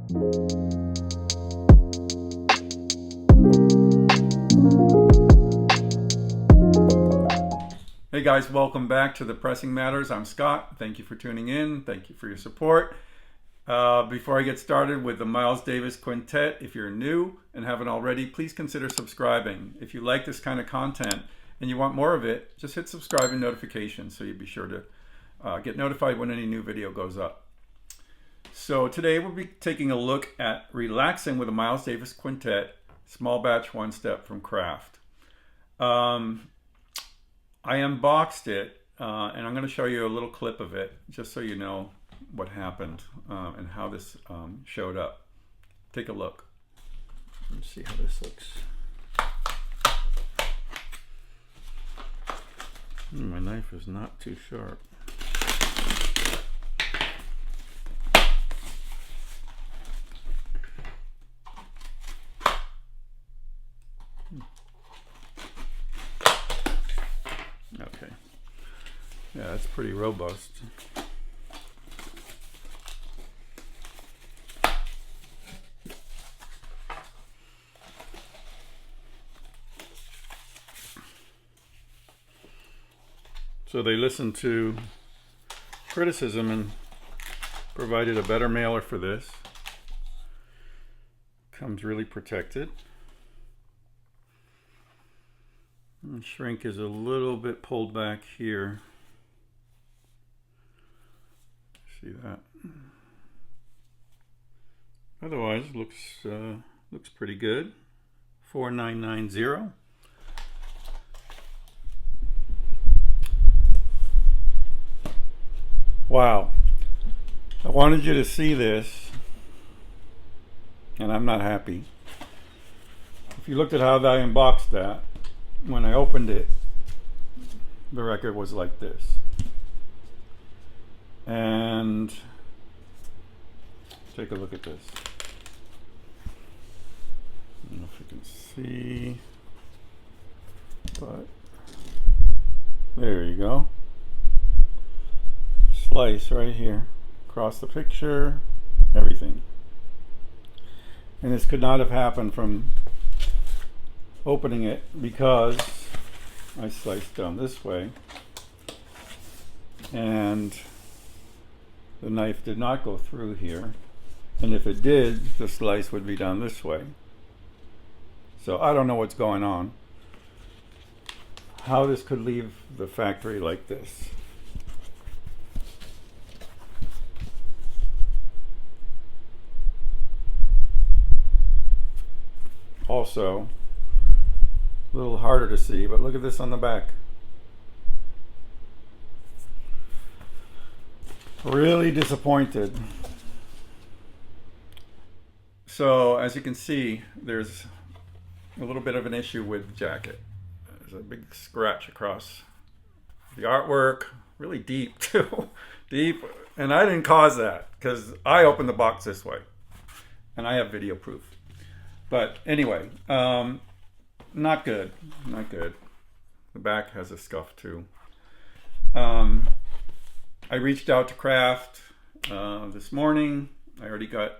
Hey guys, welcome back to the Pressing Matters. I'm Scott. Thank you for tuning in. Thank you for your support. Before I get started with the Miles Davis Quintet, if you're new and haven't already, please consider subscribing. If you like this kind of content and you want more of it, just hit subscribe and notifications so you'll be sure to get notified when any new video goes up. So today we'll be taking a look at Relaxing with the Miles Davis Quintet, small batch one step from Craft. I unboxed it and I'm going to show you a little clip of it just so you know what happened and how this showed up. Take a look. Let's see how this looks. My knife is not too sharp. Okay. Yeah, that's pretty robust. So they listened to criticism and provided a better mailer for this. Comes really protected. And shrink is a little bit pulled back here. See that? Otherwise, looks pretty good. 4990. Wow. I wanted you to see this, and I'm not happy. If you looked at how I unboxed that, when I opened it, the record was like this. And take a look at this. I don't know if you can see, but there you go. Slice right here across the picture, everything. And this could not have happened from opening it because I sliced down this way and the knife did not go through here, and if it did, the slice would be down this way. So I don't know what's going on, how this could leave the factory like this. Also, a little harder to see, but look at this on the back. Really disappointed. So, as you can see, there's a little bit of an issue with the jacket. There's a big scratch across the artwork, really deep too. Deep, and I didn't cause that because I opened the box this way, and I have video proof. But anyway, not good, not good. The back has a scuff too. I reached out to Craft this morning. I already got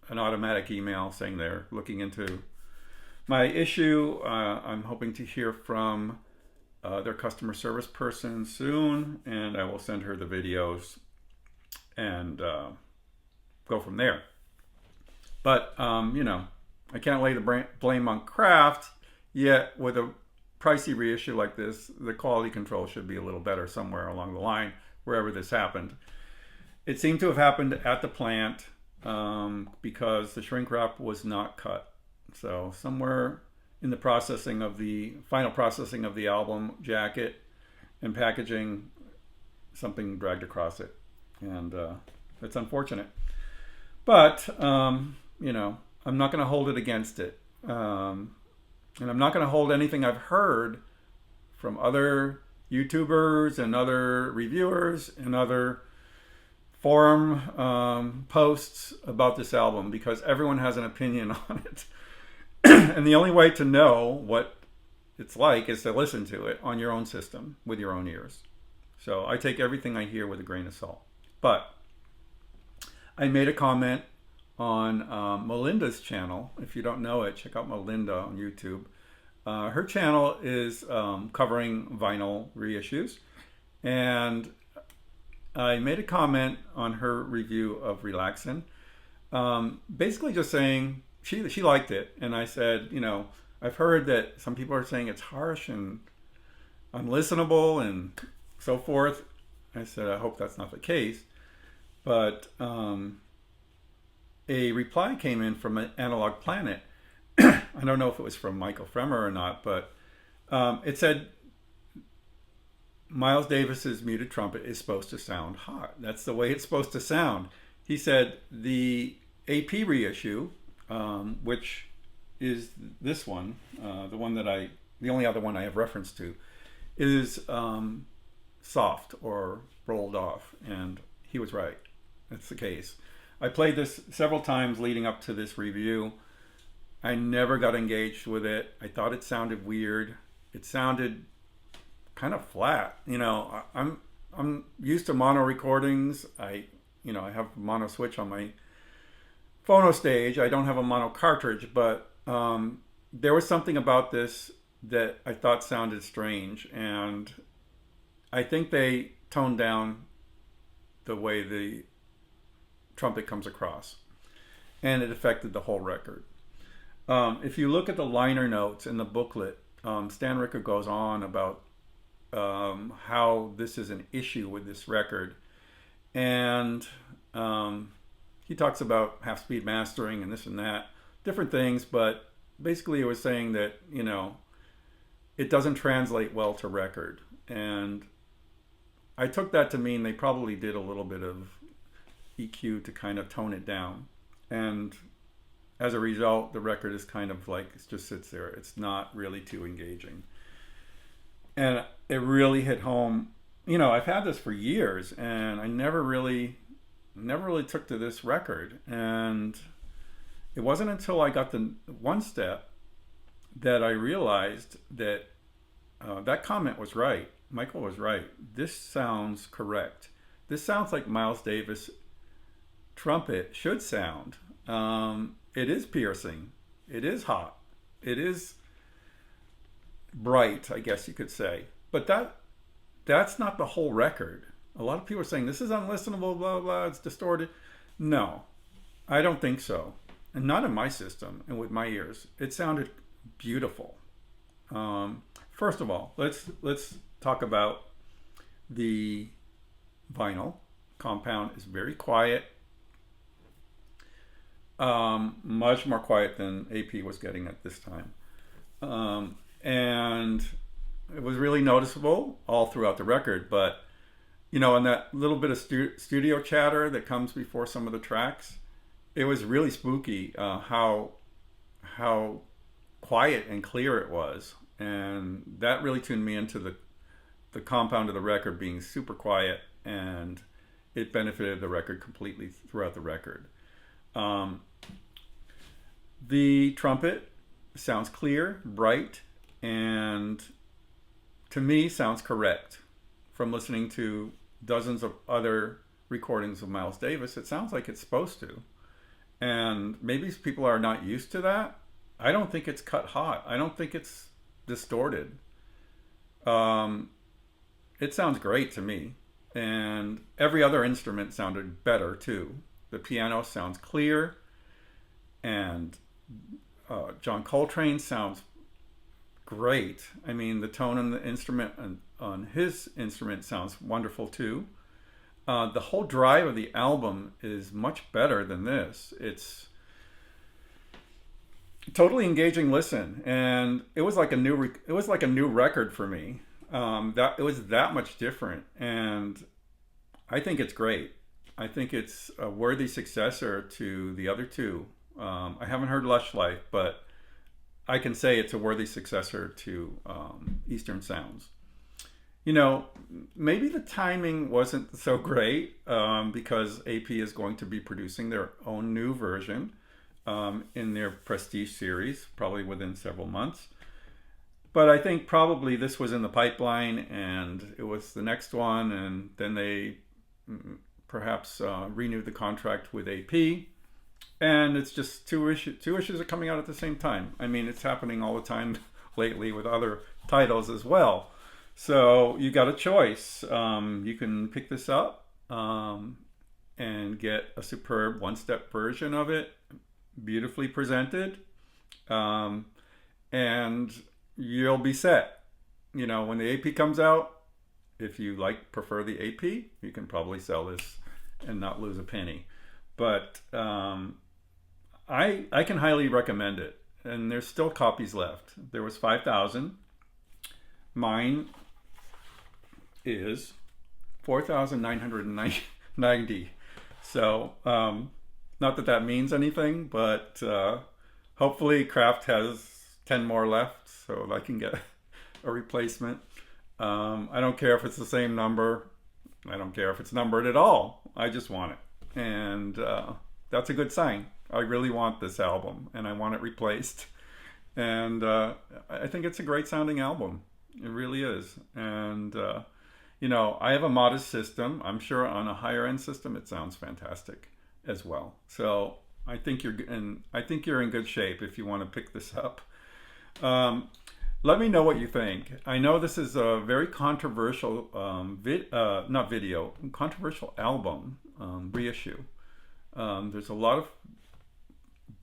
an automatic email saying they're looking into my issue. I'm hoping to hear from their customer service person soon, and I will send her the videos and go from there. But, you know, I can't lay the blame on Craft, yet with a pricey reissue like this, the quality control should be a little better somewhere along the line, wherever this happened. It seemed to have happened at the plant because the shrink wrap was not cut. So somewhere in the processing of the final processing of the album jacket and packaging, something dragged across it, and it's unfortunate. But you know, I'm not going to hold it against it, and I'm not going to hold anything I've heard from other YouTubers and other reviewers and other forum posts about this album, because everyone has an opinion on it. And the only way to know what it's like is to listen to it on your own system with your own ears. So I take everything I hear with a grain of salt. But I made a comment on Melinda's channel. If you don't know it, check out Melinda on YouTube. Her channel is covering vinyl reissues, and I made a comment on her review of Relaxin, basically just saying she liked it, and I said, you know, I've heard that some people are saying it's harsh and unlistenable and so forth. I said, I hope that's not the case. But a reply came in from an Analog Planet. I don't know if it was from Michael Fremer or not, but it said, Miles Davis's muted trumpet is supposed to sound hot. That's the way it's supposed to sound. He said the AP reissue, which is this one, the only other one I have reference to, is soft or rolled off, and he was right. That's the case. I played this several times leading up to this review. I never got engaged with it. I thought it sounded weird. It sounded kind of flat. You know, I'm used to mono recordings. I have mono switch on my phono stage. I don't have a mono cartridge, but there was something about this that I thought sounded strange, and I think they toned down the way the trumpet comes across, and it affected the whole record. If you look at the liner notes in the booklet, Stan Ricker goes on about how this is an issue with this record, and he talks about half-speed mastering and this and that, different things, but basically it was saying that, you know, it doesn't translate well to record, and I took that to mean they probably did a little bit of EQ to kind of tone it down, and as a result the record is kind of like, it just sits there. It's not really too engaging, and it really hit home. You know, I've had this for years and I never really took to this record, and it wasn't until I got the One Step that I realized that that comment was right. Michael was right. This sounds correct. This sounds like Miles Davis trumpet should sound. It is piercing. It is hot. It is bright, I guess you could say. But that's not the whole record. A lot of people are saying this is unlistenable, blah, blah, it's distorted. No, I don't think so. And not in my system and with my ears. It sounded beautiful. First of all, let's talk about the vinyl. Compound is very quiet. Much more quiet than AP was getting at this time. And it was really noticeable all throughout the record, but you know, and that little bit of studio chatter that comes before some of the tracks, it was really spooky how quiet and clear it was, and that really tuned me into the compound of the record being super quiet, and it benefited the record completely throughout the record. The trumpet sounds clear, bright, and to me sounds correct. From listening to dozens of other recordings of Miles Davis, it sounds like it's supposed to. And maybe people are not used to that. I don't think it's cut hot. I don't think it's distorted. It sounds great to me. And every other instrument sounded better too. The piano sounds clear, and John Coltrane sounds great. I mean, the tone on the instrument on his instrument sounds wonderful too. The whole drive of the album is much better than this. It's totally engaging listen, and it was like a new record for me. That it was that much different, and I think it's great. I think it's a worthy successor to the other two. I haven't heard Lush Life, but I can say it's a worthy successor to Eastern Sounds. You know, maybe the timing wasn't so great because AP is going to be producing their own new version in their Prestige series, probably within several months. But I think probably this was in the pipeline, and it was the next one, and then they perhaps renewed the contract with AP. and it's just two issues are coming out at the same time. I mean, it's happening all the time lately with other titles as well. So you got a choice. You can pick this up and get a superb one-step version of it, beautifully presented, and you'll be set. You know, when the AP comes out, if you prefer the AP, you can probably sell this and not lose a penny. But I can highly recommend it, and there's still copies left. There was 5,000. Mine is 4,990. So not that means anything, but hopefully Kraft has 10 more left so I can get a replacement. I don't care if it's the same number. I don't care if it's numbered at all. I just want it. And that's a good sign. I really want this album, and I want it replaced. And I think it's a great sounding album. It really is. And you know, I have a modest system. I'm sure on a higher end system it sounds fantastic as well. So I think you're in good shape if you want to pick this up. Let me know what you think. I know this is a very controversial controversial album reissue. There's a lot of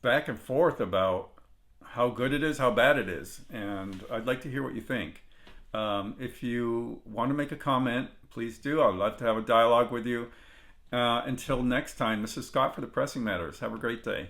back and forth about how good it is, how bad it is, and I'd like to hear what you think. If you want to make a comment, please do. I'd love to have a dialogue with you. Until next time, this is Scott for the Pressing Matters. Have a great day.